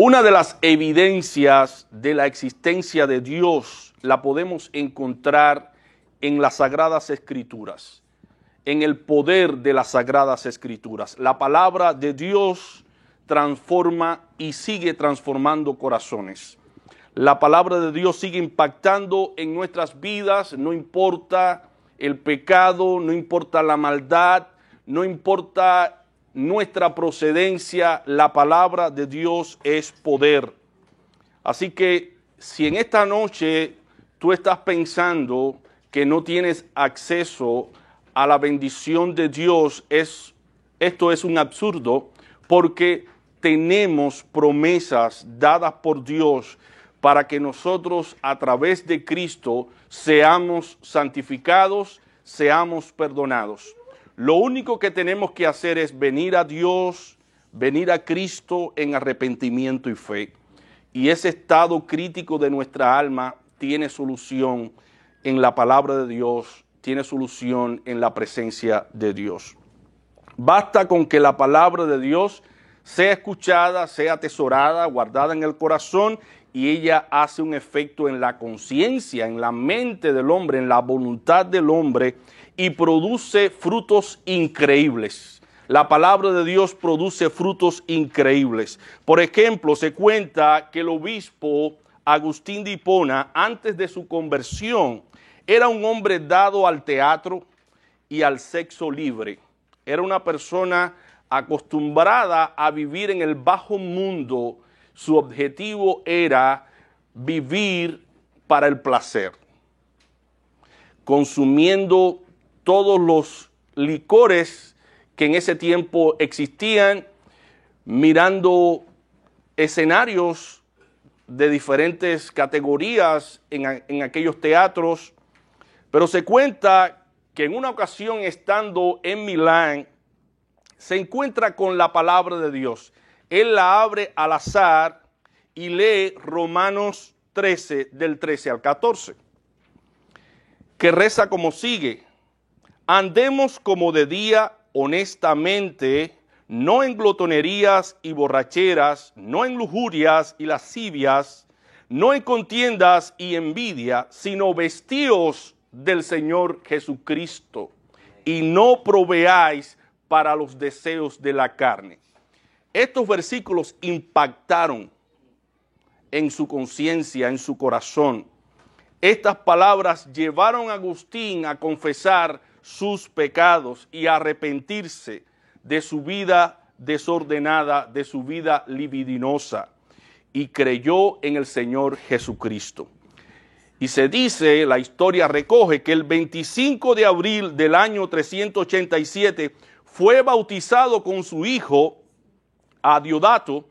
Una de las evidencias de la existencia de Dios la podemos encontrar en las Sagradas Escrituras, en el poder de las Sagradas Escrituras. La palabra de Dios transforma y sigue transformando corazones. La palabra de Dios sigue impactando en nuestras vidas, no importa el pecado, no importa la maldad, no importa nuestra procedencia, la palabra de Dios es poder. Así que si en esta noche tú estás pensando que no tienes acceso a la bendición de Dios, esto es un absurdo, porque tenemos promesas dadas por Dios para que nosotros a través de Cristo seamos santificados, seamos perdonados. Lo único que tenemos que hacer es venir a Dios, venir a Cristo en arrepentimiento y fe. Y ese estado crítico de nuestra alma tiene solución en la palabra de Dios, tiene solución en la presencia de Dios. Basta con que la palabra de Dios sea escuchada, sea atesorada, guardada en el corazón, y ella hace un efecto en la conciencia, en la mente del hombre, en la voluntad del hombre, y produce frutos increíbles. La palabra de Dios produce frutos increíbles. Por ejemplo, se cuenta que el obispo Agustín de Hipona, antes de su conversión, era un hombre dado al teatro y al sexo libre. Era una persona acostumbrada a vivir en el bajo mundo. Su objetivo era vivir para el placer, consumiendo todos los licores que en ese tiempo existían, mirando escenarios de diferentes categorías en aquellos teatros. Pero se cuenta que en una ocasión, estando en Milán, se encuentra con la palabra de Dios. Él la abre al azar y lee Romanos 13, del 13 al 14, que reza como sigue: andemos como de día honestamente, no en glotonerías y borracheras, no en lujurias y lascivias, no en contiendas y envidia, sino vestíos del Señor Jesucristo, y no proveáis para los deseos de la carne. Estos versículos impactaron en su conciencia, en su corazón. Estas palabras llevaron a Agustín a confesar sus pecados y a arrepentirse de su vida desordenada, de su vida libidinosa, y creyó en el Señor Jesucristo. Y se dice, la historia recoge, que el 25 de abril del año 387 fue bautizado con su hijo a Diodato,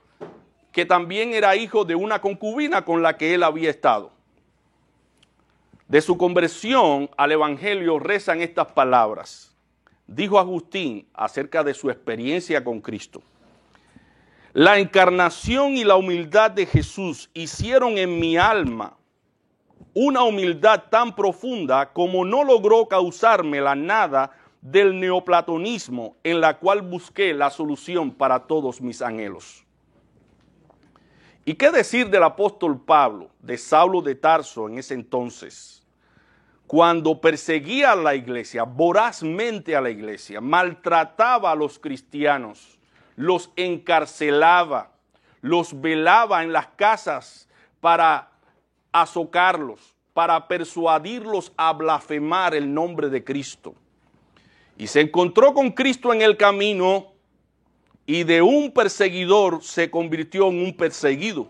que también era hijo de una concubina con la que él había estado. De su conversión al evangelio rezan estas palabras. Dijo Agustín acerca de su experiencia con Cristo: la encarnación y la humildad de Jesús hicieron en mi alma una humildad tan profunda como no logró causarme la nada del neoplatonismo, en la cual busqué la solución para todos mis anhelos. ¿Y qué decir del apóstol Pablo, de Saulo de Tarso en ese entonces? Cuando perseguía a la iglesia, vorazmente a la iglesia, maltrataba a los cristianos, los encarcelaba, los velaba en las casas para azocarlos, para persuadirlos a blasfemar el nombre de Cristo. Y se encontró con Cristo en el camino, y de un perseguidor se convirtió en un perseguido,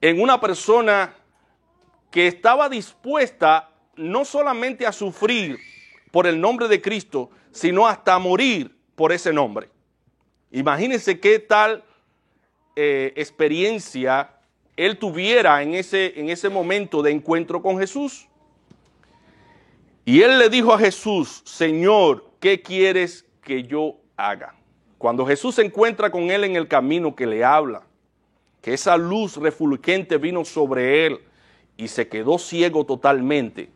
en una persona que estaba dispuesta no solamente a sufrir por el nombre de Cristo, sino hasta morir por ese nombre. Imagínense qué tal experiencia él tuviera en ese momento de encuentro con Jesús. Y él le dijo a Jesús: Señor, ¿qué quieres que yo haga? Cuando Jesús se encuentra con él en el camino, que le habla, que esa luz refulgente vino sobre él y se quedó ciego totalmente.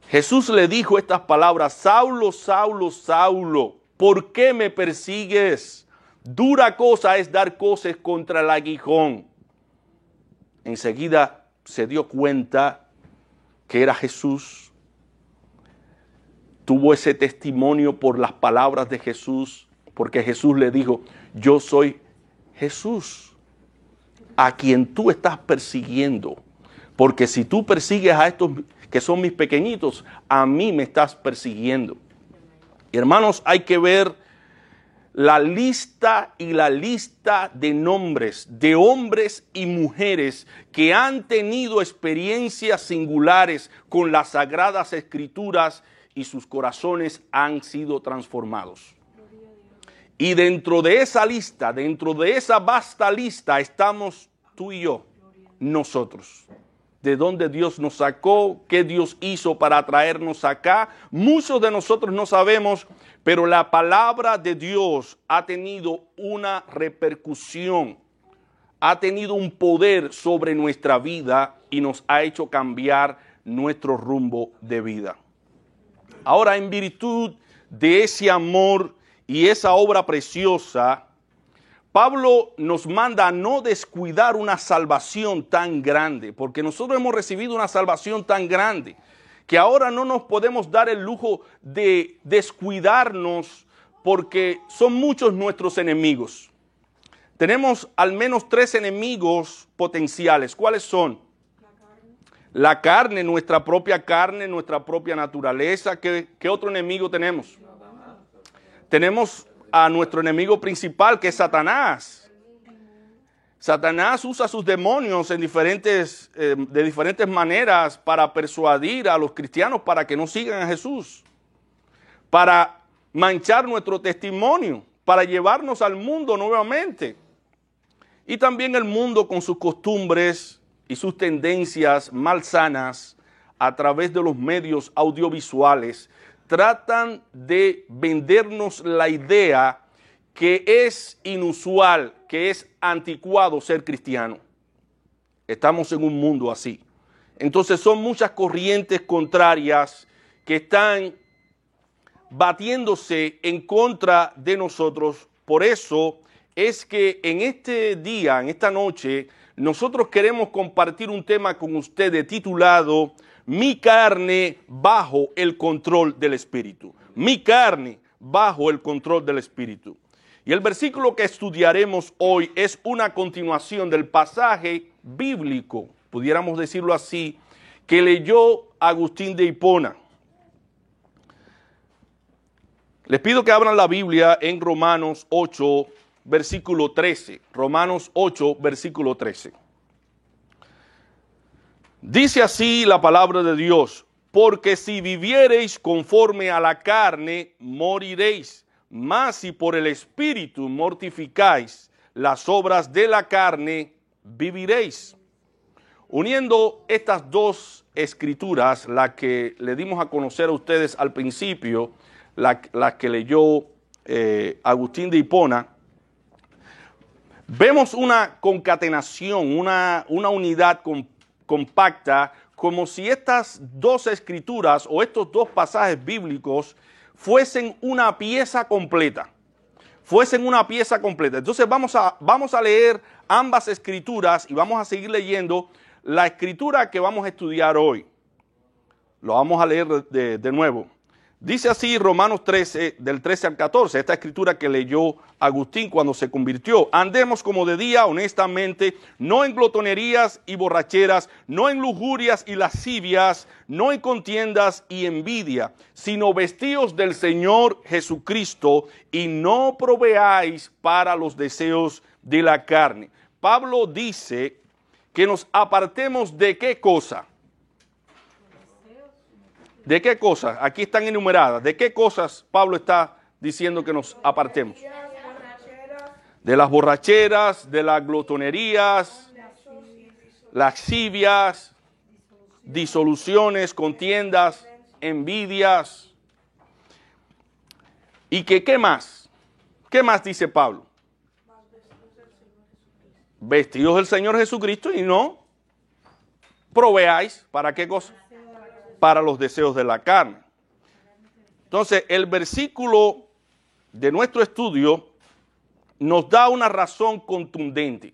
Jesús le dijo estas palabras: Saulo, Saulo, Saulo, ¿por qué me persigues? Dura cosa es dar coces contra el aguijón. Enseguida se dio cuenta que era Jesús. Tuvo ese testimonio por las palabras de Jesús, porque Jesús le dijo, yo soy Jesús, a quien tú estás persiguiendo. Porque si tú persigues a estos que son mis pequeñitos, a mí me estás persiguiendo. Y hermanos, hay que ver la lista de nombres de hombres y mujeres que han tenido experiencias singulares con las Sagradas Escrituras y sus corazones han sido transformados. Y dentro de esa lista, dentro de esa vasta lista, estamos tú y yo, nosotros. De dónde Dios nos sacó, qué Dios hizo para traernos acá. Muchos de nosotros no sabemos, pero la palabra de Dios ha tenido una repercusión, ha tenido un poder sobre nuestra vida y nos ha hecho cambiar nuestro rumbo de vida. Ahora, en virtud de ese amor y esa obra preciosa, Pablo nos manda a no descuidar una salvación tan grande, porque nosotros hemos recibido una salvación tan grande, que ahora no nos podemos dar el lujo de descuidarnos, porque son muchos nuestros enemigos. Tenemos al menos 3 enemigos potenciales. ¿Cuáles son? La carne, nuestra propia naturaleza. ¿Qué otro enemigo tenemos? Tenemos a nuestro enemigo principal, que es Satanás. Satanás usa sus demonios en de diferentes maneras para persuadir a los cristianos para que no sigan a Jesús, para manchar nuestro testimonio, para llevarnos al mundo nuevamente. Y también el mundo, con sus costumbres y sus tendencias malsanas a través de los medios audiovisuales, tratan de vendernos la idea que es inusual, que es anticuado ser cristiano. Estamos en un mundo así. Entonces son muchas corrientes contrarias que están batiéndose en contra de nosotros. Por eso es que en este día, en esta noche, nosotros queremos compartir un tema con ustedes titulado Mi carne bajo el control del Espíritu. Mi carne bajo el control del Espíritu. Y el versículo que estudiaremos hoy es una continuación del pasaje bíblico, pudiéramos decirlo así, que leyó Agustín de Hipona. Les pido que abran la Biblia en Romanos 8, versículo 13. Romanos 8, versículo 13. Dice así la palabra de Dios: porque si viviereis conforme a la carne, moriréis. Mas si por el Espíritu mortificáis las obras de la carne, viviréis. Uniendo estas dos escrituras, la que le dimos a conocer a ustedes al principio, la que leyó Agustín de Hipona, vemos una concatenación, una unidad compacta, como si estas dos escrituras o estos dos pasajes bíblicos fuesen una pieza completa. Entonces vamos a leer ambas escrituras y vamos a seguir leyendo la escritura que vamos a estudiar hoy. Lo vamos a leer de nuevo. Dice así Romanos 13, del 13 al 14, esta escritura que leyó Agustín cuando se convirtió. Andemos como de día, honestamente, no en glotonerías y borracheras, no en lujurias y lascivias, no en contiendas y envidia, sino vestíos del Señor Jesucristo y no proveáis para los deseos de la carne. Pablo dice que nos apartemos de ¿qué cosa? ¿De qué cosas? Aquí están enumeradas. ¿De qué cosas Pablo está diciendo que nos apartemos? De las borracheras, de las glotonerías, lascivias, disoluciones, contiendas, envidias. ¿Y qué más? ¿Qué más dice Pablo? Vestidos del Señor Jesucristo y no proveáis. ¿Para qué cosa? Para los deseos de la carne. Entonces, el versículo de nuestro estudio nos da una razón contundente.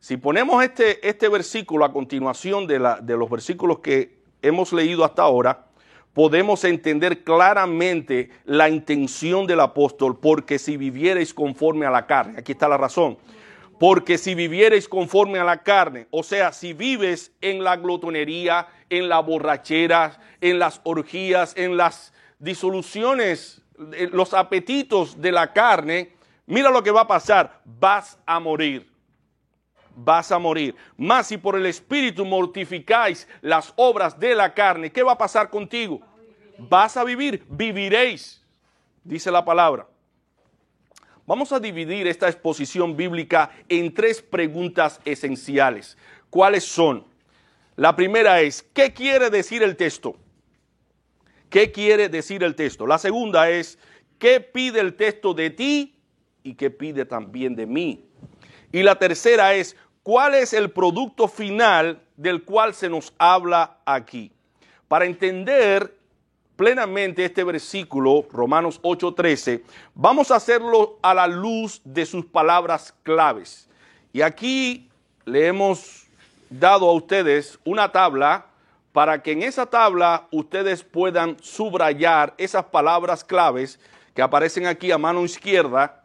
Si ponemos este versículo a continuación de los versículos que hemos leído hasta ahora, podemos entender claramente la intención del apóstol, porque si vivierais conforme a la carne, aquí está la razón, porque si vivierais conforme a la carne, o sea, si vives en la glotonería, en la borrachera, en las orgías, en las disoluciones, los apetitos de la carne, mira lo que va a pasar, vas a morir. Vas a morir. Mas si por el Espíritu mortificáis las obras de la carne, ¿qué va a pasar contigo? Vas a vivir, viviréis, dice la palabra. Vamos a dividir esta exposición bíblica en 3 preguntas esenciales. ¿Cuáles son? La primera es, ¿qué quiere decir el texto? ¿Qué quiere decir el texto? La segunda es, ¿qué pide el texto de ti y qué pide también de mí? Y la tercera es, ¿cuál es el producto final del cual se nos habla aquí? Para entender plenamente este versículo, Romanos 8:13, vamos a hacerlo a la luz de sus palabras claves. Y aquí le hemos dado a ustedes una tabla para que en esa tabla ustedes puedan subrayar esas palabras claves que aparecen aquí a mano izquierda.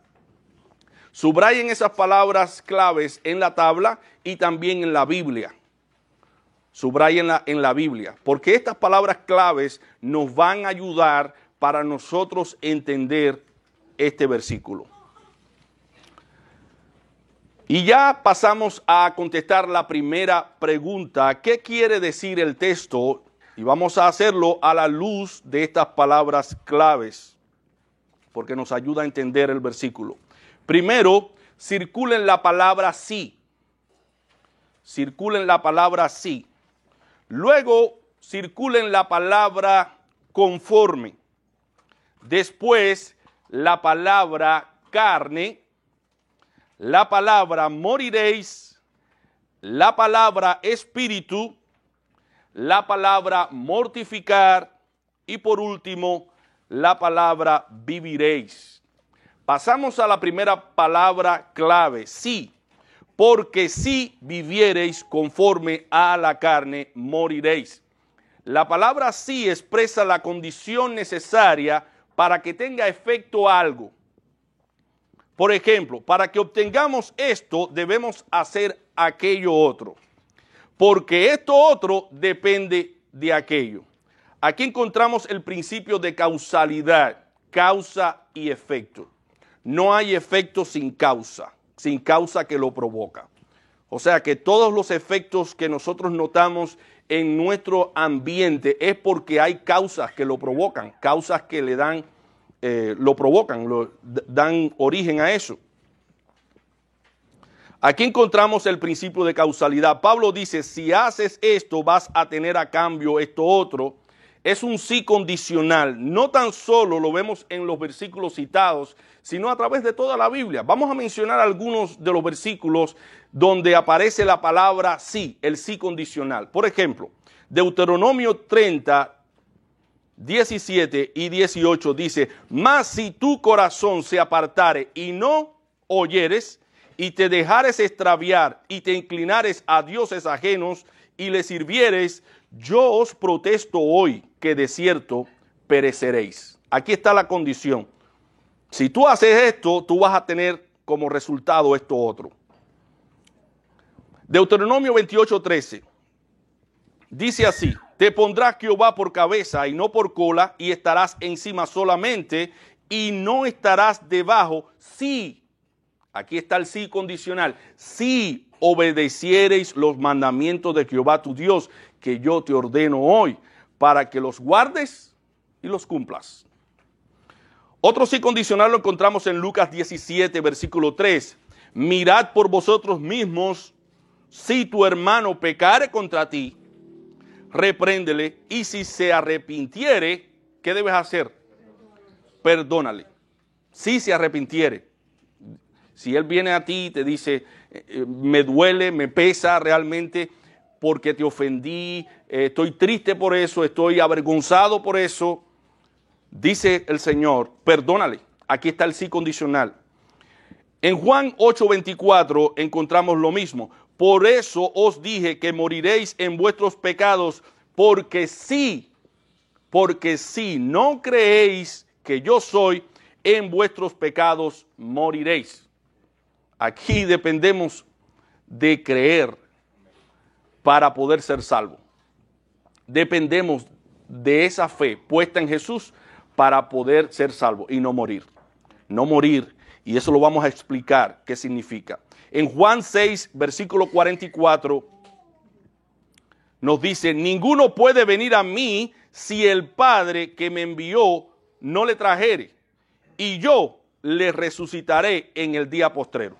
Subrayen esas palabras claves en la tabla y también en la Biblia. Subrayenla en la Biblia, porque estas palabras claves nos van a ayudar para nosotros entender este versículo. Y ya pasamos a contestar la primera pregunta, ¿qué quiere decir el texto? Y vamos a hacerlo a la luz de estas palabras claves, porque nos ayuda a entender el versículo. Primero, circulen la palabra sí. Circulen la palabra sí. Luego, circulen la palabra conforme. Después, la palabra carne. La palabra moriréis. La palabra espíritu. La palabra mortificar. Y por último, la palabra viviréis. Pasamos a la primera palabra clave, sí, porque si viviereis conforme a la carne, moriréis. La palabra sí expresa la condición necesaria para que tenga efecto algo. Por ejemplo, para que obtengamos esto, debemos hacer aquello otro, porque esto otro depende de aquello. Aquí encontramos el principio de causalidad, causa y efecto. No hay efecto sin causa que lo provoca. O sea que todos los efectos que nosotros notamos en nuestro ambiente es porque hay causas que lo provocan, causas que le dan, lo provocan, dan origen a eso. Aquí encontramos el principio de causalidad. Pablo dice, si haces esto vas a tener a cambio esto otro. Es un sí condicional. No tan solo lo vemos en los versículos citados, sino a través de toda la Biblia. Vamos a mencionar algunos de los versículos donde aparece la palabra sí, el sí condicional. Por ejemplo, Deuteronomio 30, 17 y 18 dice, mas si tu corazón se apartare y no oyeres, y te dejares extraviar y te inclinares a dioses ajenos y les sirvieres, yo os protesto hoy que de cierto pereceréis. Aquí está la condición. Si tú haces esto, tú vas a tener como resultado esto otro. Deuteronomio 28:13 dice así, te pondrás Jehová por cabeza y no por cola, y estarás encima solamente y no estarás debajo, si, aquí está el sí condicional, si obedeciereis los mandamientos de Jehová tu Dios, que yo te ordeno hoy, para que los guardes y los cumplas. Otro sí condicional lo encontramos en Lucas 17, versículo 3. Mirad por vosotros mismos, si tu hermano pecare contra ti, repréndele, y si se arrepintiere, ¿qué debes hacer? Perdónale. Si se arrepintiere. Si él viene a ti y te dice, me duele, me pesa realmente porque te ofendí, estoy triste por eso, estoy avergonzado por eso, dice el Señor, perdónale. Aquí está el sí condicional. En Juan 8:24 encontramos lo mismo. Por eso os dije que moriréis en vuestros pecados, porque si no creéis que yo soy, en vuestros pecados moriréis. Aquí dependemos de creer para poder ser salvos. Dependemos de esa fe puesta en Jesús para poder ser salvos y no morir. No morir, y eso lo vamos a explicar qué significa. En Juan 6, versículo 44, nos dice, ninguno puede venir a mí si el Padre que me envió no le trajere, y yo le resucitaré en el día postrero.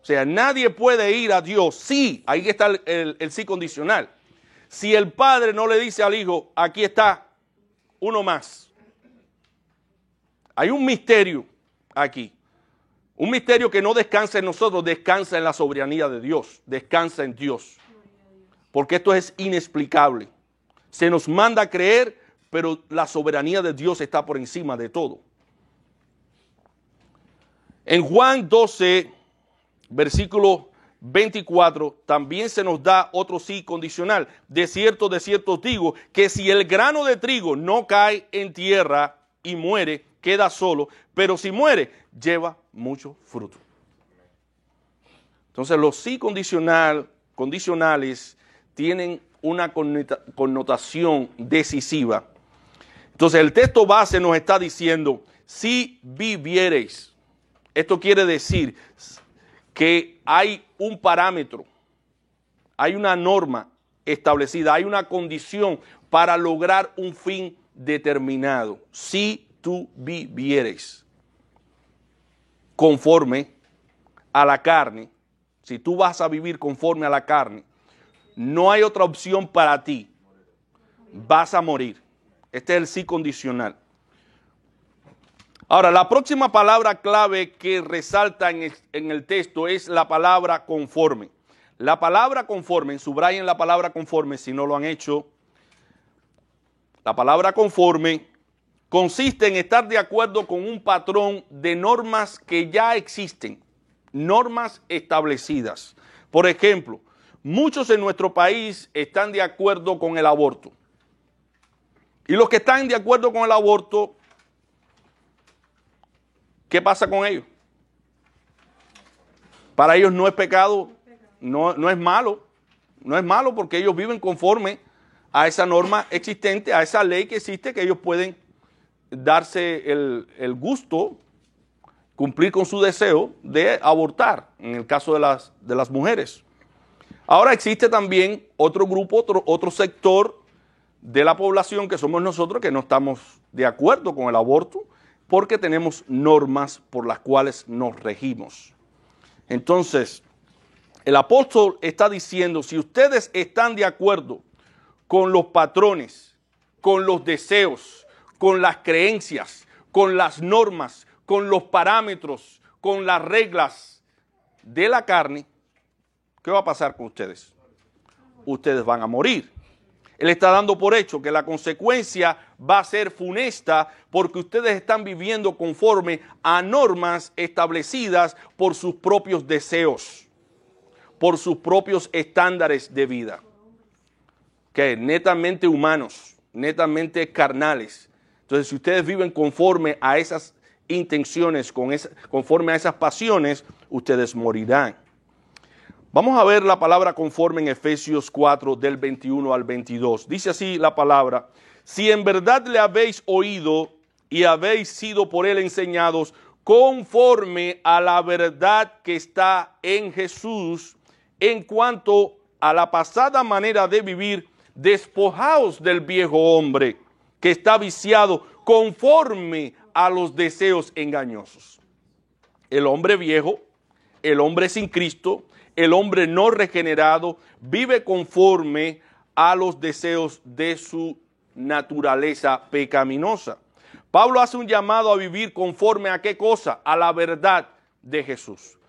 O sea, nadie puede ir a Dios. Sí, ahí está el sí condicional. Si el Padre no le dice al Hijo, aquí está uno más. Hay un misterio aquí. Un misterio que no descansa en nosotros, descansa en la soberanía de Dios, descansa en Dios. Porque esto es inexplicable. Se nos manda a creer, pero la soberanía de Dios está por encima de todo. En Juan 12, versículo 24, también se nos da otro sí condicional. De cierto os digo, que si el grano de trigo no cae en tierra y muere, queda solo, pero si muere, lleva mucho fruto. Entonces los sí condicionales tienen una connotación decisiva. Entonces el texto base nos está diciendo, si viviereis. Esto quiere decir que hay un parámetro, hay una norma establecida, hay una condición para lograr un fin determinado. Si tú vivieres conforme a la carne, si tú vas a vivir conforme a la carne, no hay otra opción para ti. Vas a morir. Este es el sí condicional. Ahora, la próxima palabra clave que resalta en el texto es la palabra conforme. La palabra conforme, subrayen la palabra conforme si no lo han hecho. La palabra conforme consiste en estar de acuerdo con un patrón de normas que ya existen, normas establecidas. Por ejemplo, muchos en nuestro país están de acuerdo con el aborto. Y los que están de acuerdo con el aborto, ¿qué pasa con ellos? Para ellos no es pecado, no es malo. No es malo porque ellos viven conforme a esa norma existente, a esa ley que existe, que ellos pueden darse el gusto, cumplir con su deseo de abortar, en el caso de las mujeres. Ahora existe también otro grupo, otro sector de la población que somos nosotros, que no estamos de acuerdo con el aborto, porque tenemos normas por las cuales nos regimos. Entonces, el apóstol está diciendo, si ustedes están de acuerdo con los patrones, con los deseos, con las creencias, con las normas, con los parámetros, con las reglas de la carne, ¿qué va a pasar con ustedes? Ustedes van a morir. Él está dando por hecho que la consecuencia va a ser funesta porque ustedes están viviendo conforme a normas establecidas por sus propios deseos, por sus propios estándares de vida, que netamente humanos, netamente carnales. Entonces, si ustedes viven conforme a esas intenciones, conforme a esas pasiones, ustedes morirán. Vamos a ver la palabra conforme en Efesios 4, del 21 al 22. Dice así la palabra: si en verdad le habéis oído y habéis sido por él enseñados conforme a la verdad que está en Jesús, en cuanto a la pasada manera de vivir, despojaos del viejo hombre que está viciado conforme a los deseos engañosos. El hombre viejo, el hombre sin Cristo, el hombre no regenerado, vive conforme a los deseos de su naturaleza pecaminosa. Pablo hace un llamado a vivir conforme a ¿qué cosa? A la verdad de Jesús.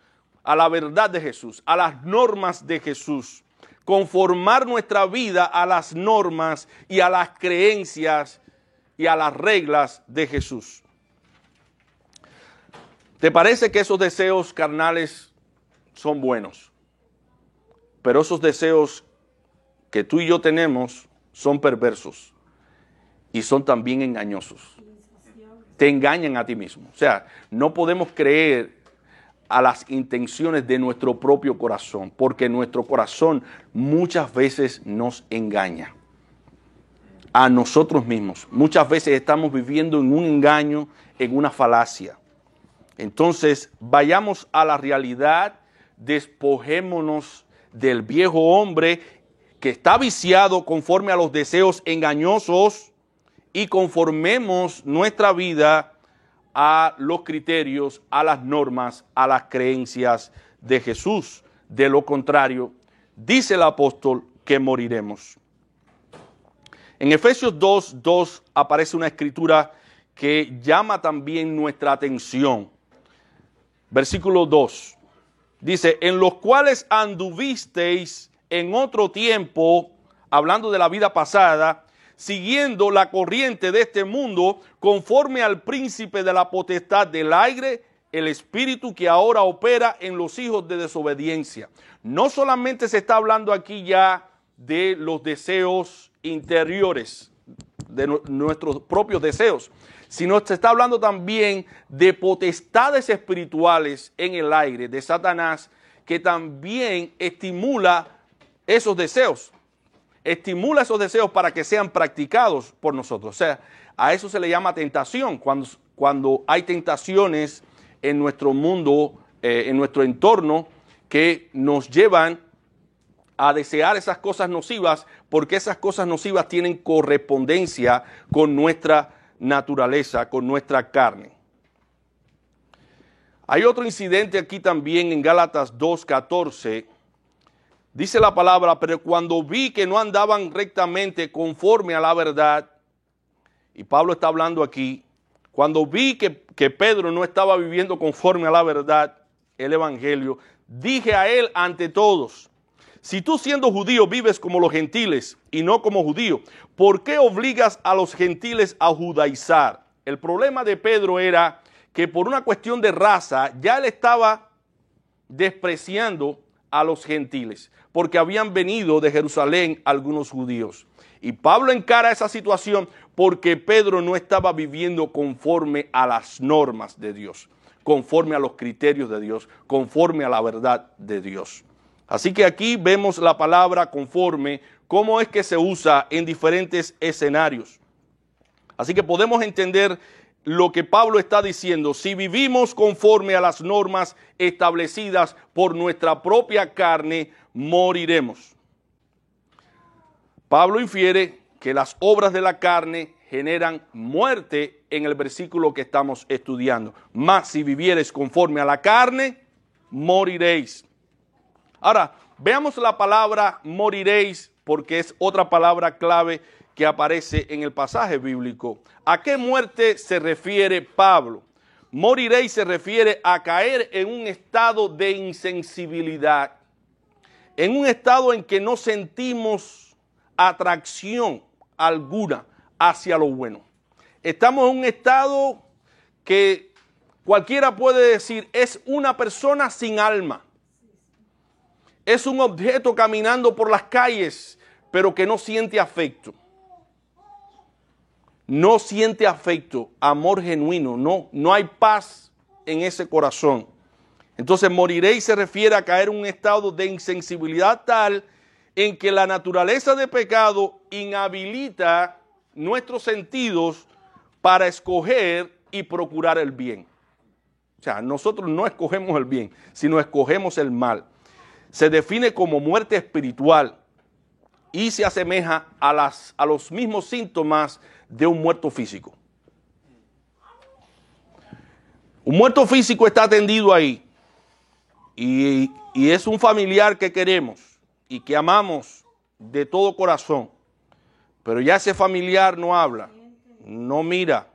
A la verdad de Jesús, a las normas de Jesús. Conformar nuestra vida a las normas y a las creencias y a las reglas de Jesús. ¿Te parece que esos deseos carnales son buenos? Pero esos deseos que tú y yo tenemos son perversos y son también engañosos. Te engañan a ti mismo. O sea, no podemos creer a las intenciones de nuestro propio corazón, porque nuestro corazón muchas veces nos engaña a nosotros mismos. Muchas veces estamos viviendo en un engaño, en una falacia. Entonces, vayamos a la realidad, despojémonos del viejo hombre que está viciado conforme a los deseos engañosos y conformemos nuestra vida a los criterios, a las normas, a las creencias de Jesús. De lo contrario, dice el apóstol que moriremos. En Efesios 2:2 aparece una escritura que llama también nuestra atención. Versículo 2. Dice, en los cuales anduvisteis en otro tiempo, hablando de la vida pasada, siguiendo la corriente de este mundo, conforme al príncipe de la potestad del aire, el espíritu que ahora opera en los hijos de desobediencia. No solamente se está hablando aquí ya de los deseos interiores, de nuestros propios deseos, sino se está hablando también de potestades espirituales en el aire, de Satanás, que también estimula esos deseos. Estimula esos deseos para que sean practicados por nosotros. O sea, a eso se le llama tentación. Cuando hay tentaciones en nuestro mundo, en nuestro entorno, que nos llevan a desear esas cosas nocivas, porque esas cosas nocivas tienen correspondencia con nuestra naturaleza, con nuestra carne. Hay otro incidente aquí también en Gálatas 2:14. Dice la palabra, pero cuando vi que no andaban rectamente conforme a la verdad, y Pablo está hablando aquí, cuando vi que Pedro no estaba viviendo conforme a la verdad, el evangelio, dije a él ante todos, si tú siendo judío vives como los gentiles y no como judío, ¿por qué obligas a los gentiles a judaizar? El problema de Pedro era que por una cuestión de raza ya él estaba despreciando a los gentiles, porque habían venido de Jerusalén algunos judíos. Y Pablo encara esa situación porque Pedro no estaba viviendo conforme a las normas de Dios, conforme a los criterios de Dios, conforme a la verdad de Dios. Así que aquí vemos la palabra conforme, cómo es que se usa en diferentes escenarios. Así que podemos entender lo que Pablo está diciendo. Si vivimos conforme a las normas establecidas por nuestra propia carne, moriremos. Pablo infiere que las obras de la carne generan muerte en el versículo que estamos estudiando. Mas si vivieres conforme a la carne, moriréis. Ahora, veamos la palabra moriréis, porque es otra palabra clave que aparece en el pasaje bíblico. ¿A qué muerte se refiere Pablo? Moriréis se refiere a caer en un estado de insensibilidad, en un estado en que no sentimos atracción alguna hacia lo bueno. Estamos en un estado que cualquiera puede decir es una persona sin alma. Es un objeto caminando por las calles, pero que no siente afecto. No siente afecto, amor genuino, no hay paz en ese corazón. Entonces moriréis se refiere a caer en un estado de insensibilidad tal en que la naturaleza de pecado inhabilita nuestros sentidos para escoger y procurar el bien. O sea, nosotros no escogemos el bien, sino escogemos el mal. Se define como muerte espiritual y se asemeja a los mismos síntomas de un muerto físico. Un muerto físico está atendido ahí y es un familiar que queremos y que amamos de todo corazón, pero ya ese familiar no habla, no mira,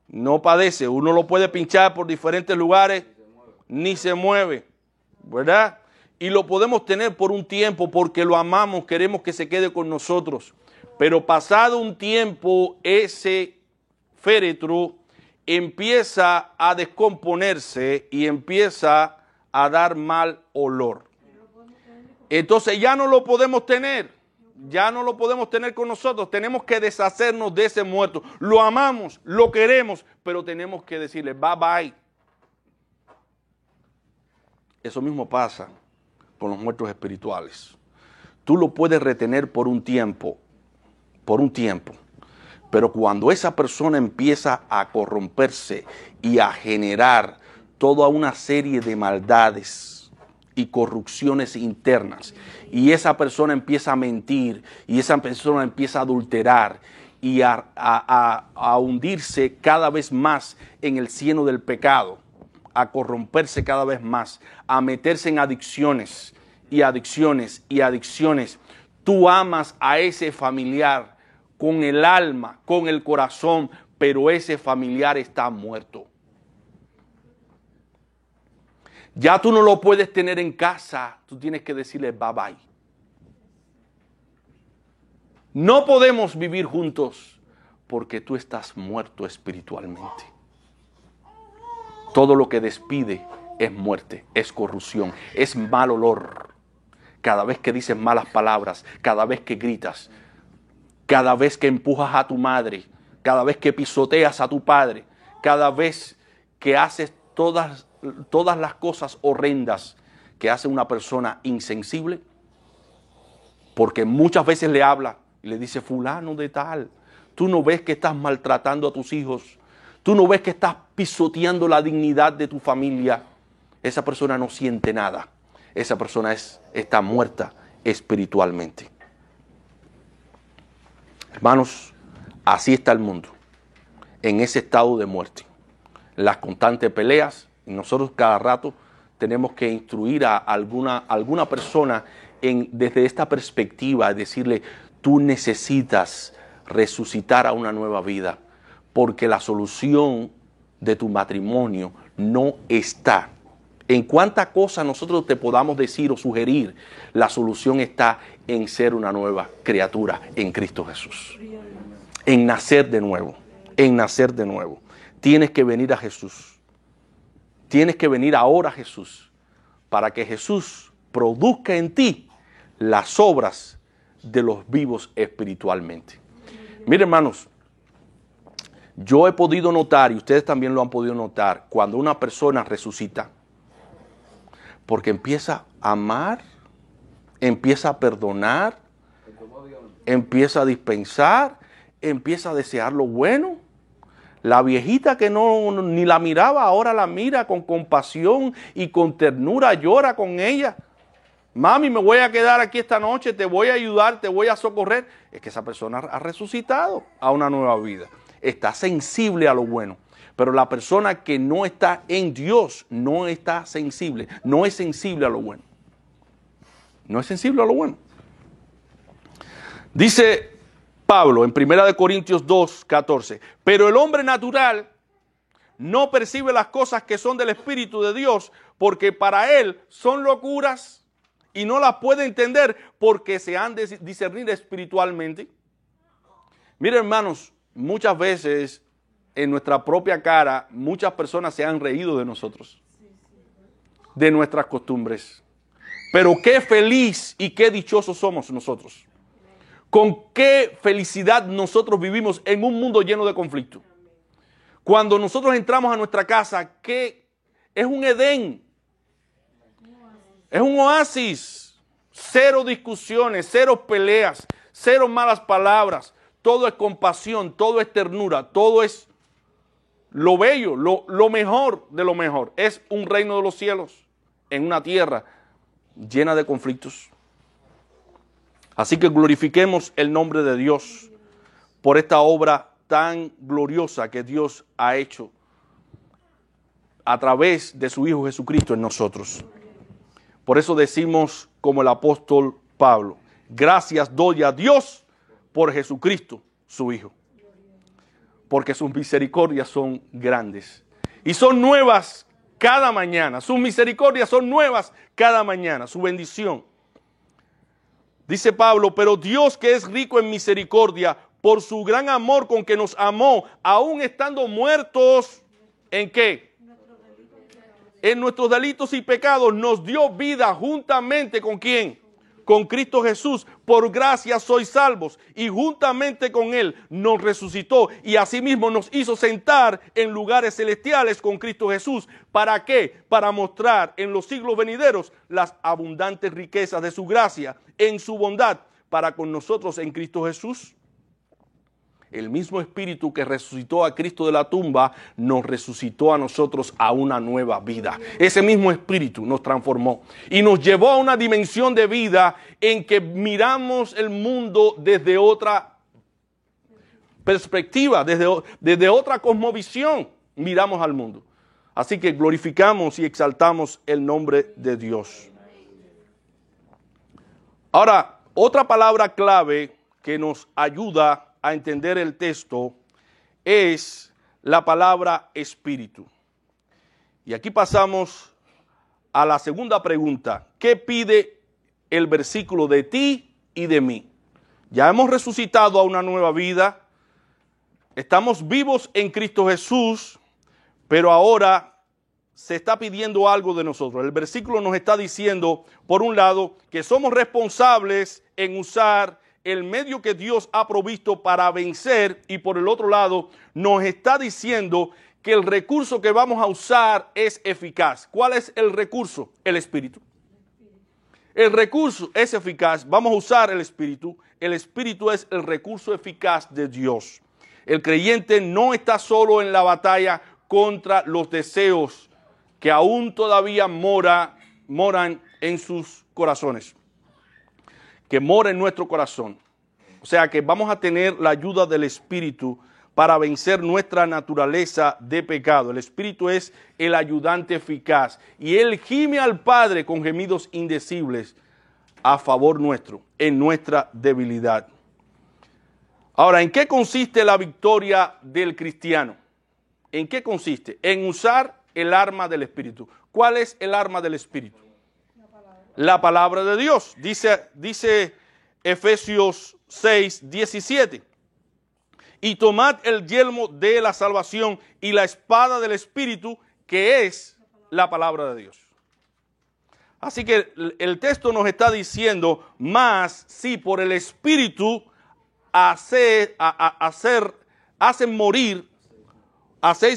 no padece. Uno lo puede pinchar por diferentes lugares, ni se mueve, ¿verdad? Y lo podemos tener por un tiempo porque lo amamos, queremos que se quede con nosotros. Pero pasado un tiempo, ese féretro empieza a descomponerse y empieza a dar mal olor. Entonces ya no lo podemos tener. Ya no lo podemos tener con nosotros. Tenemos que deshacernos de ese muerto. Lo amamos, lo queremos, pero tenemos que decirle bye bye. Eso mismo pasa con los muertos espirituales. Tú lo puedes retener por un tiempo, pero cuando esa persona empieza a corromperse y a generar toda una serie de maldades y corrupciones internas, y esa persona empieza a mentir, y esa persona empieza a adulterar y a hundirse cada vez más en el cieno del pecado, a corromperse cada vez más, a meterse en adicciones y adicciones y adicciones. Tú amas a ese familiar con el alma, con el corazón, pero ese familiar está muerto. Ya tú no lo puedes tener en casa, tú tienes que decirle bye bye. No podemos vivir juntos porque tú estás muerto espiritualmente. Todo lo que despide es muerte, es corrupción, es mal olor. Cada vez que dices malas palabras, cada vez que gritas, cada vez que empujas a tu madre, cada vez que pisoteas a tu padre, cada vez que haces todas las cosas horrendas que hace una persona insensible, porque muchas veces le habla y le dice, fulano de tal, tú no ves que estás maltratando a tus hijos, tú no ves que estás pisoteando la dignidad de tu familia. Esa persona no siente nada, esa persona está muerta espiritualmente. Hermanos, así está el mundo, en ese estado de muerte, las constantes peleas. Y nosotros cada rato tenemos que instruir a alguna persona desde esta perspectiva, decirle, tú necesitas resucitar a una nueva vida, porque la solución de tu matrimonio no está. En cuánta cosa nosotros te podamos decir o sugerir, la solución está en ser una nueva criatura en Cristo Jesús. En nacer de nuevo, en nacer de nuevo. Tienes que venir a Jesús. Tienes que venir ahora a Jesús, para que Jesús produzca en ti las obras de los vivos espiritualmente. Miren, hermanos, yo he podido notar, y ustedes también lo han podido notar, cuando una persona resucita, porque empieza a amar, empieza a perdonar, empieza a dispensar, empieza a desear lo bueno. La viejita que ni la miraba, ahora la mira con compasión y con ternura, llora con ella. Mami, me voy a quedar aquí esta noche, te voy a ayudar, te voy a socorrer. Es que esa persona ha resucitado a una nueva vida. Está sensible a lo bueno. Pero la persona que no está en Dios no está sensible, no es sensible a lo bueno. No es sensible a lo bueno. Dice Pablo en 1 Corintios 2:14, pero el hombre natural no percibe las cosas que son del Espíritu de Dios, porque para él son locuras y no las puede entender porque se han de discernir espiritualmente. Miren, hermanos, muchas veces en nuestra propia cara muchas personas se han reído de nosotros, de nuestras costumbres. Pero qué feliz y qué dichosos somos nosotros. Con qué felicidad nosotros vivimos en un mundo lleno de conflicto. Cuando nosotros entramos a nuestra casa, que es un Edén, es un oasis, cero discusiones, cero peleas, cero malas palabras, todo es compasión, todo es ternura, todo es lo bello, lo mejor de lo mejor. Es un reino de los cielos en una tierra llena de conflictos. Así que glorifiquemos el nombre de Dios por esta obra tan gloriosa que Dios ha hecho a través de su Hijo Jesucristo en nosotros. Por eso decimos como el apóstol Pablo, gracias doy a Dios por Jesucristo, su Hijo. Porque sus misericordias son grandes y son nuevas cada mañana. Sus misericordias son nuevas cada mañana, su bendición. Dice Pablo, pero Dios, que es rico en misericordia, por su gran amor con que nos amó, aún estando muertos, ¿en qué? En nuestros delitos y pecados, nos dio vida juntamente ¿con quién? Con Cristo Jesús. Por gracia sois salvos, y juntamente con Él nos resucitó y asimismo nos hizo sentar en lugares celestiales con Cristo Jesús. ¿Para qué? Para mostrar en los siglos venideros las abundantes riquezas de su gracia en su bondad para con nosotros en Cristo Jesús. El mismo Espíritu que resucitó a Cristo de la tumba nos resucitó a nosotros a una nueva vida. Ese mismo Espíritu nos transformó y nos llevó a una dimensión de vida en que miramos el mundo desde otra perspectiva, desde otra cosmovisión miramos al mundo. Así que glorificamos y exaltamos el nombre de Dios. Ahora, otra palabra clave que nos ayuda a entender el texto es la palabra espíritu. Y aquí pasamos a la segunda pregunta. ¿Qué pide el versículo de ti y de mí? Ya hemos resucitado a una nueva vida, estamos vivos en Cristo Jesús, pero ahora se está pidiendo algo de nosotros. El versículo nos está diciendo, por un lado, que somos responsables en usar el medio que Dios ha provisto para vencer, y por el otro lado nos está diciendo que el recurso que vamos a usar es eficaz. ¿Cuál es el recurso? El Espíritu. El recurso es eficaz. Vamos a usar el Espíritu. El Espíritu es el recurso eficaz de Dios. El creyente no está solo en la batalla contra los deseos que aún todavía moran en sus corazones, que mora en nuestro corazón. O sea que vamos a tener la ayuda del Espíritu para vencer nuestra naturaleza de pecado. El Espíritu es el ayudante eficaz y Él gime al Padre con gemidos indecibles a favor nuestro, en nuestra debilidad. Ahora, ¿en qué consiste la victoria del cristiano? ¿En qué consiste? En usar el arma del Espíritu. ¿Cuál es el arma del Espíritu? La palabra de Dios. Dice Efesios 6:17. Y tomad el yelmo de la salvación y la espada del Espíritu, que es la palabra de Dios. Así que el texto nos está diciendo, más si por el Espíritu hacéis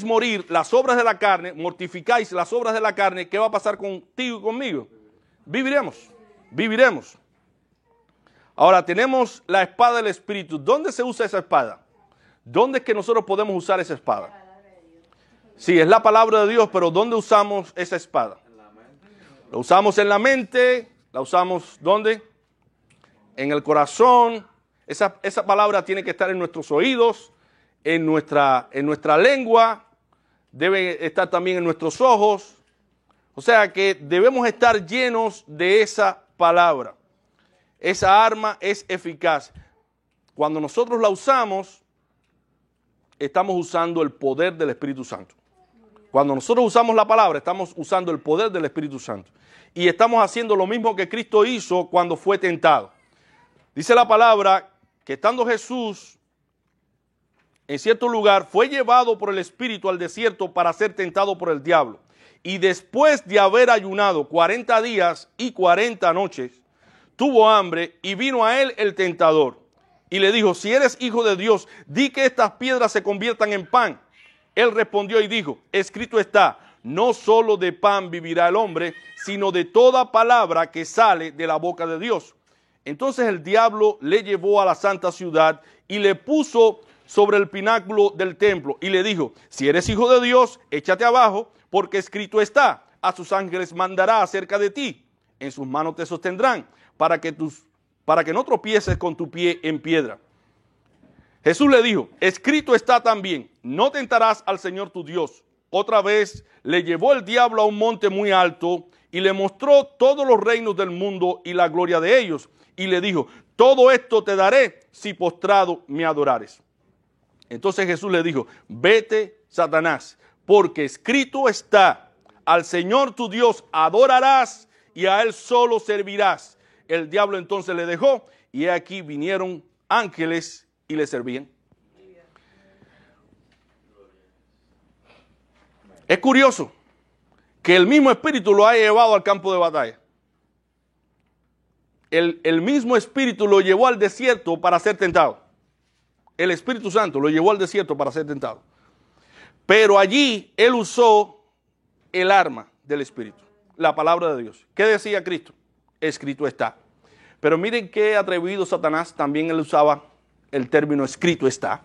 morir las obras de la carne, mortificáis las obras de la carne, ¿qué va a pasar contigo y conmigo? Viviremos. Ahora tenemos la espada del Espíritu. ¿Dónde se usa esa espada? ¿Dónde es que nosotros podemos usar esa espada? Sí, es la palabra de Dios, pero ¿dónde usamos esa espada? La usamos en la mente, la usamos ¿dónde? En el corazón. Esa palabra tiene que estar en nuestros oídos, en nuestra lengua, debe estar también en nuestros ojos. O sea que debemos estar llenos de esa palabra. Esa arma es eficaz. Cuando nosotros la usamos, estamos usando el poder del Espíritu Santo. Cuando nosotros usamos la palabra, estamos usando el poder del Espíritu Santo. Y estamos haciendo lo mismo que Cristo hizo cuando fue tentado. Dice la palabra que estando Jesús en cierto lugar, fue llevado por el Espíritu al desierto para ser tentado por el diablo. Y después de haber ayunado 40 días y 40 noches, tuvo hambre y vino a él el tentador. Y le dijo, si eres hijo de Dios, di que estas piedras se conviertan en pan. Él respondió y dijo, escrito está, no solo de pan vivirá el hombre, sino de toda palabra que sale de la boca de Dios. Entonces el diablo le llevó a la santa ciudad y le puso sobre el pináculo del templo y le dijo, si eres hijo de Dios, échate abajo, porque escrito está, a sus ángeles mandará acerca de ti, en sus manos te sostendrán, para que no tropieces con tu pie en piedra. Jesús le dijo, escrito está también, no tentarás al Señor tu Dios. Otra vez le llevó el diablo a un monte muy alto y le mostró todos los reinos del mundo y la gloria de ellos. Y le dijo, todo esto te daré si postrado me adorares. Entonces Jesús le dijo, vete, Satanás, porque escrito está, al Señor tu Dios adorarás y a Él solo servirás. El diablo entonces le dejó y he aquí vinieron ángeles y le servían. Es curioso que el mismo espíritu lo haya llevado al campo de batalla. El mismo espíritu lo llevó al desierto para ser tentado. El Espíritu Santo lo llevó al desierto para ser tentado. Pero allí él usó el arma del Espíritu, la palabra de Dios. ¿Qué decía Cristo? Escrito está. Pero miren qué atrevido Satanás, también él usaba el término escrito está.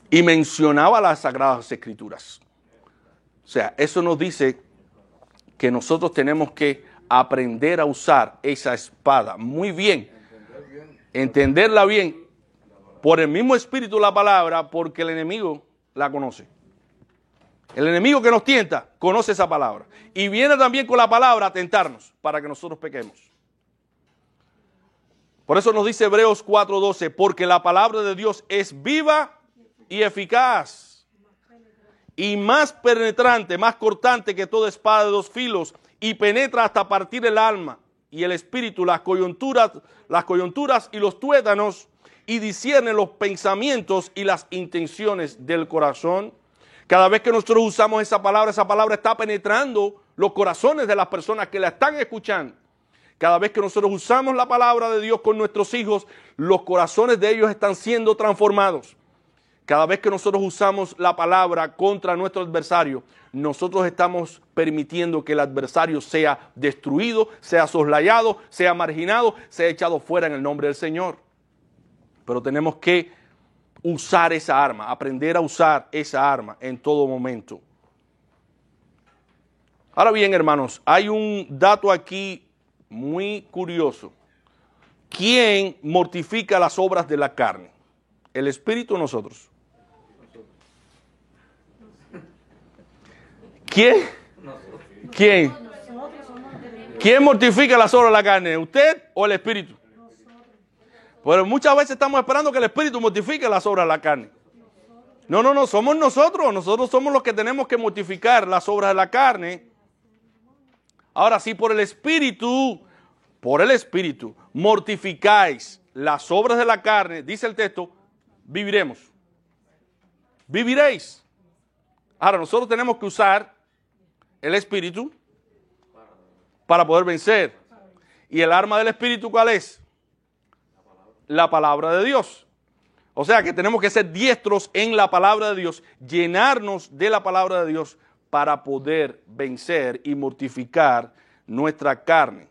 Y mencionaba las Sagradas Escrituras. O sea, eso nos dice que nosotros tenemos que aprender a usar esa espada muy bien. Entenderla bien. Por el mismo espíritu de la palabra, porque el enemigo la conoce. El enemigo que nos tienta conoce esa palabra. Y viene también con la palabra a tentarnos para que nosotros pequemos. Por eso nos dice Hebreos 4:12, porque la palabra de Dios es viva y eficaz. Y más penetrante, más cortante que toda espada de dos filos. Y penetra hasta partir el alma y el espíritu, las coyunturas y los tuétanos. Y discierne los pensamientos y las intenciones del corazón. Cada vez que nosotros usamos esa palabra está penetrando los corazones de las personas que la están escuchando. Cada vez que nosotros usamos la palabra de Dios con nuestros hijos, los corazones de ellos están siendo transformados. Cada vez que nosotros usamos la palabra contra nuestro adversario, nosotros estamos permitiendo que el adversario sea destruido, sea soslayado, sea marginado, sea echado fuera en el nombre del Señor. Pero tenemos que usar esa arma, aprender a usar esa arma en todo momento. Ahora bien, hermanos, hay un dato aquí muy curioso. ¿Quién mortifica las obras de la carne? ¿El espíritu o nosotros? ¿Quién? ¿Quién? ¿Quién mortifica las obras de la carne? ¿Usted o el espíritu? Pero muchas veces estamos esperando que el espíritu mortifique las obras de la carne. No, somos nosotros. Nosotros somos los que tenemos que mortificar las obras de la carne. Ahora, si por el espíritu mortificáis las obras de la carne, dice el texto, viviremos. Viviréis. Ahora, nosotros tenemos que usar el espíritu para poder vencer. ¿Y el arma del espíritu cuál es? La palabra de Dios. O sea que tenemos que ser diestros en la palabra de Dios, llenarnos de la palabra de Dios para poder vencer y mortificar nuestra carne.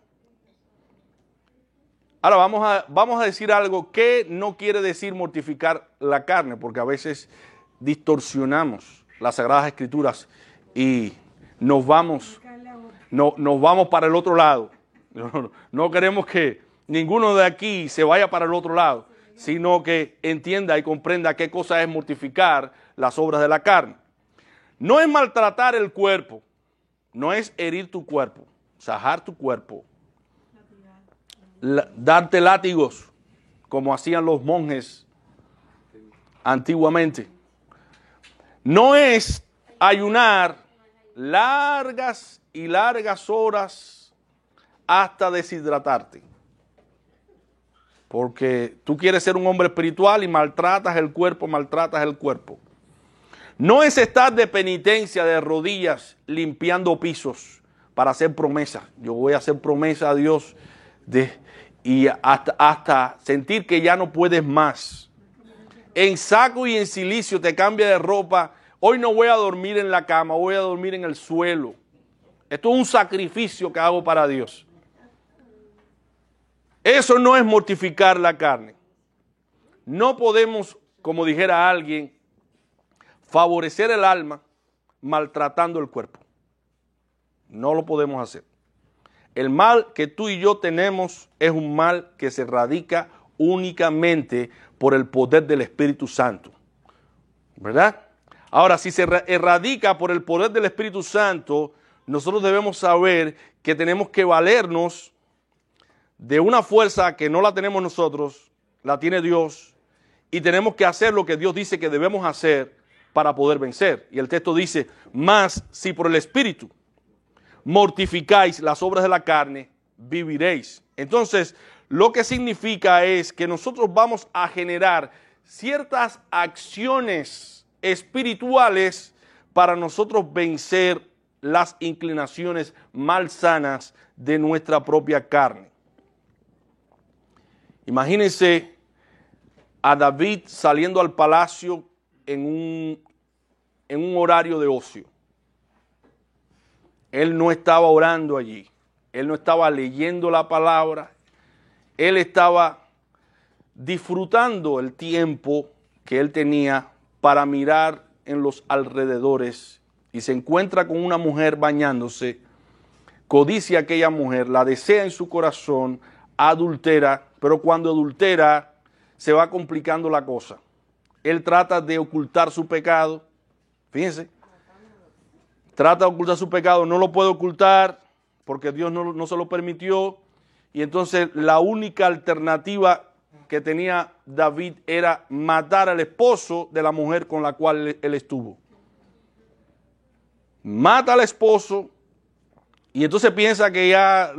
Ahora vamos a decir algo que no quiere decir mortificar la carne, porque a veces distorsionamos las Sagradas Escrituras y nos vamos para el otro lado. No queremos que ninguno de aquí se vaya para el otro lado, sino que entienda y comprenda qué cosa es mortificar las obras de la carne. No es maltratar el cuerpo, no es herir tu cuerpo, sajar tu cuerpo, darte látigos, como hacían los monjes antiguamente. No es ayunar largas y largas horas hasta deshidratarte. Porque tú quieres ser un hombre espiritual y maltratas el cuerpo. No es estar de penitencia de rodillas limpiando pisos para hacer promesas. Yo voy a hacer promesa a Dios y hasta sentir que ya no puedes más. En saco y en cilicio te cambia de ropa. Hoy no voy a dormir en la cama, voy a dormir en el suelo. Esto es un sacrificio que hago para Dios. Eso no es mortificar la carne. No podemos, como dijera alguien, favorecer el alma maltratando el cuerpo. No lo podemos hacer. El mal que tú y yo tenemos es un mal que se radica únicamente por el poder del Espíritu Santo. ¿Verdad? Ahora, si se erradica por el poder del Espíritu Santo, nosotros debemos saber que tenemos que valernos de una fuerza que no la tenemos nosotros, la tiene Dios, y tenemos que hacer lo que Dios dice que debemos hacer para poder vencer. Y el texto dice, mas si por el Espíritu mortificáis las obras de la carne, viviréis. Entonces, lo que significa es que nosotros vamos a generar ciertas acciones espirituales para nosotros vencer las inclinaciones malsanas de nuestra propia carne. Imagínense a David saliendo al palacio en un horario de ocio. Él no estaba orando allí, él no estaba leyendo la palabra, él estaba disfrutando el tiempo que él tenía para mirar en los alrededores y se encuentra con una mujer bañándose, codicia a aquella mujer, la desea en su corazón, adultera, pero cuando adultera se va complicando la cosa. Él trata de ocultar su pecado, fíjense, trata de ocultar su pecado, no lo puede ocultar porque Dios no se lo permitió, y entonces la única alternativa que tenía David era matar al esposo de la mujer con la cual él estuvo. Mata al esposo y entonces piensa que ya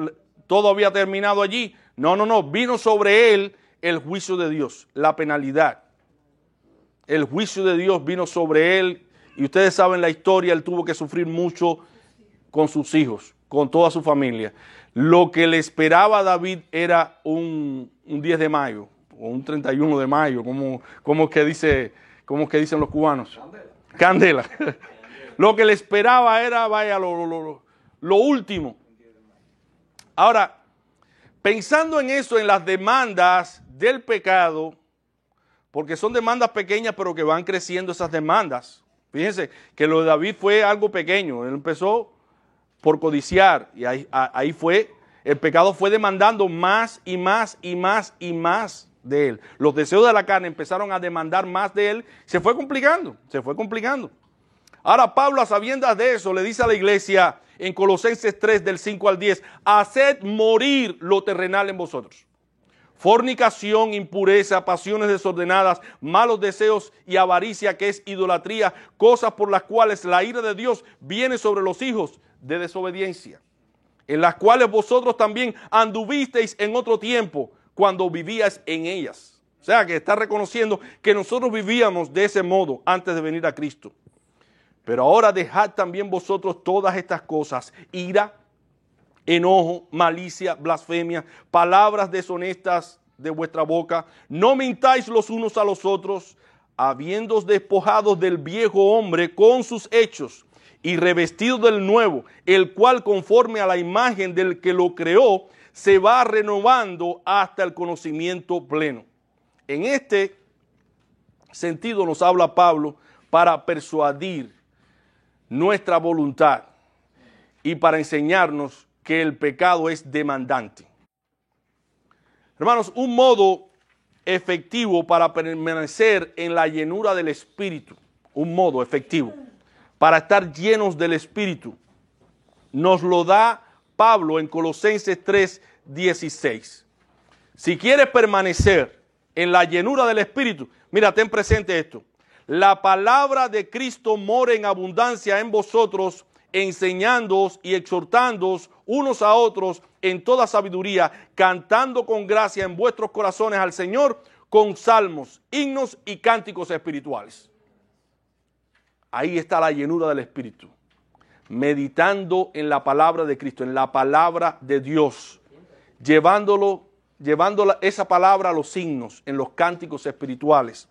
todo había terminado allí. No, vino sobre él el juicio de Dios, la penalidad. El juicio de Dios vino sobre él y ustedes saben la historia, él tuvo que sufrir mucho con sus hijos, con toda su familia. Lo que le esperaba a David era un 10 de mayo o un 31 de mayo, como que dicen los cubanos. Candela. Lo que le esperaba era, vaya, lo último. Ahora, pensando en eso, en las demandas del pecado, porque son demandas pequeñas, pero que van creciendo esas demandas. Fíjense que lo de David fue algo pequeño. Él empezó por codiciar y ahí fue, el pecado fue demandando más y más y más y más de él. Los deseos de la carne empezaron a demandar más de él. Se fue complicando. Ahora Pablo, a sabiendas de eso, le dice a la iglesia en Colosenses 3, del 5 al 10, haced morir lo terrenal en vosotros. Fornicación, impureza, pasiones desordenadas, malos deseos y avaricia, que es idolatría, cosas por las cuales la ira de Dios viene sobre los hijos de desobediencia, en las cuales vosotros también anduvisteis en otro tiempo, cuando vivíais en ellas. O sea, que está reconociendo que nosotros vivíamos de ese modo antes de venir a Cristo. Pero ahora dejad también vosotros todas estas cosas: ira, enojo, malicia, blasfemia, palabras deshonestas de vuestra boca. No mintáis los unos a los otros, habiéndoos despojado del viejo hombre con sus hechos y revestidos del nuevo, el cual conforme a la imagen del que lo creó, se va renovando hasta el conocimiento pleno. En este sentido nos habla Pablo para persuadir nuestra voluntad y para enseñarnos que el pecado es demandante. Hermanos, un modo efectivo para permanecer en la llenura del Espíritu, un modo efectivo para estar llenos del Espíritu, nos lo da Pablo en Colosenses 3:16. Si quieres permanecer en la llenura del Espíritu, mira, ten presente esto: la palabra de Cristo mora en abundancia en vosotros, enseñándoos y exhortándoos unos a otros en toda sabiduría, cantando con gracia en vuestros corazones al Señor con salmos, himnos y cánticos espirituales. Ahí está la llenura del Espíritu, meditando en la palabra de Cristo, en la palabra de Dios, llevando esa palabra a los himnos, en los cánticos espirituales.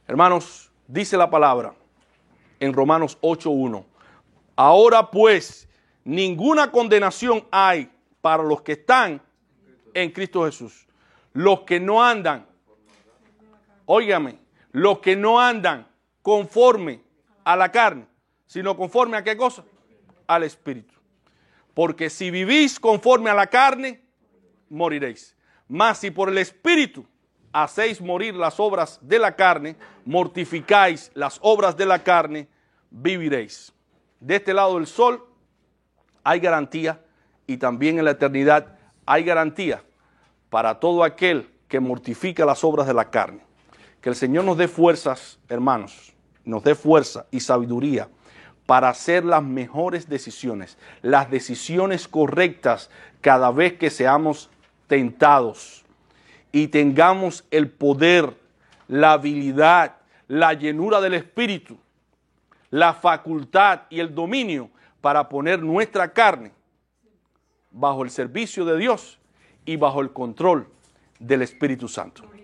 Hermanos, dice la palabra en Romanos 8:1, ahora pues ninguna condenación hay para los que están en Cristo Jesús, los que no andan, óigame, los que no andan conforme a la carne, sino conforme a ¿qué cosa? Al Espíritu. Porque si vivís conforme a la carne, moriréis. Mas si por el Espíritu hacéis morir las obras de la carne, mortificáis las obras de la carne, viviréis. De este lado del sol hay garantía, y también en la eternidad hay garantía para todo aquel que mortifica las obras de la carne. Que el Señor nos dé fuerzas, hermanos, nos dé fuerza y sabiduría para hacer las mejores decisiones, las decisiones correctas cada vez que seamos tentados y tengamos el poder, la habilidad, la llenura del Espíritu, la facultad y el dominio para poner nuestra carne bajo el servicio de Dios y bajo el control del Espíritu Santo.